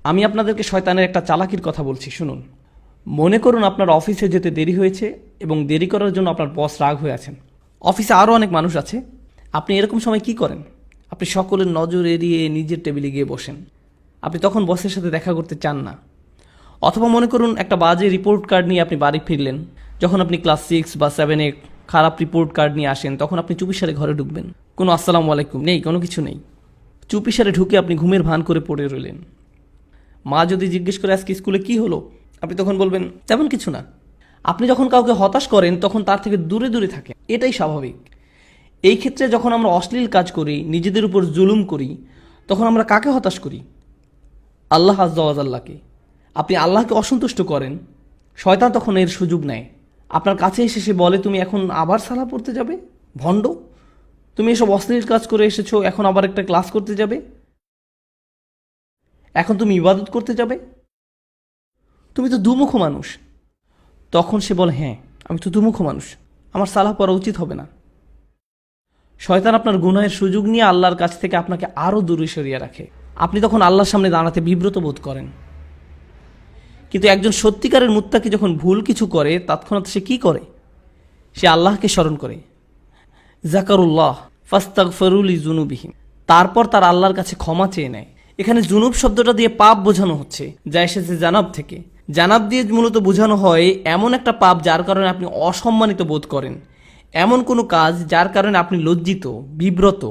আমি আপনাদেরকে শয়তানের একটা চালাকির কথা বলছি, শুনুন। মনে করুন আপনার অফিসে যেতে দেরি হয়েছে এবং দেরি করার জন্য আপনার বস রাগ হয়ে আছেন। অফিসে আরও অনেক মানুষ আছে। আপনি এরকম সময় কি করেন? আপনি সকলের নজর এড়িয়ে নিজের টেবিলে গিয়ে বসেন। আপনি তখন বসের সাথে দেখা করতে চান না। অথবা মনে করুন একটা বাজে রিপোর্ট কার্ড নিয়ে আপনি বাড়ি ফিরলেন। যখন আপনি ক্লাস 6 বা 7-এ খারাপ রিপোর্ট কার্ড নিয়ে আসেন, তখন আপনি চুপিসারে ঘরে ঢুকবেন। কোনো আসসালামু আলাইকুম নেই, কোনো কিছু নেই। চুপিসারে ঢুকে আপনি ঘুমের ভান করে পড়ে রইলেন। মা যদি জিজ্ঞেস করে আজকে স্কুলে কি হলো, আপনি তখন বলবেন তেমন কিছু না। আপনি যখন কাউকে হতাশ করেন তখন তার থেকে দূরে দূরে থাকেন, এটাই স্বাভাবিক। এই ক্ষেত্রে যখন আমরা অশ্লীল কাজ করি, নিজেদের উপর জুলুম করি, তখন আমরা কাকে হতাশ করি? আল্লাহ আজ্জা ওয়া জাল্লাকে। আপনি আল্লাহকে অসন্তুষ্ট করেন, শয়তান তখন এর সুযোগ নেয়। আপনার কাছে এসে সে বলে, তুমি এখন আবার সালাহ পড়তে যাবে? ভণ্ড, তুমি এসব অশ্লীল কাজ করে এসেছো, এখন আবার একটা ক্লাস করতে যাবে? এখন তুমি ইবাদত করতে যাবে? তুমি তো দুমুখ মানুষ। তখন সে বলে, হ্যাঁ আমি তো দুমুখ মানুষ, আমার সালাহ পড়া উচিত হবে না। শয়তান আপনার গুনাহের সুযোগ নিয়ে আল্লাহর কাছ থেকে আপনাকে আরও দূরে সরিয়ে রাখে। আপনি তখন আল্লাহর সামনে দাঁড়াতে বিব্রত বোধ করেন। কিন্তু একজন সত্যিকারের মুত্তাকি যখন ভুল কিছু করে, তৎক্ষণাৎ সে কি করে? সে আল্লাহকে স্মরণ করে। জাকারুল্লাহ ফাস্তাগফিরু লিযুনুবিহিম, তারপর তার আল্লাহর কাছে ক্ষমা চেয়ে নেয়। এখানে জুনুব শব্দটা দিয়ে পাপ বোঝানো হচ্ছে, যা এসেছে জানাব থেকে। জানাব দিয়ে মূলত বোঝানো হয় এমন একটা পাপ যার কারণে আপনি অসম্মানিত বোধ করেন, এমন কোনো কাজ যার কারণে আপনি লজ্জিত, বিব্রত,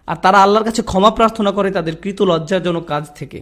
আর তারা আল্লাহর কাছে ক্ষমা প্রার্থনা করে তাদের কৃত লজ্জাজনক কাজ থেকে।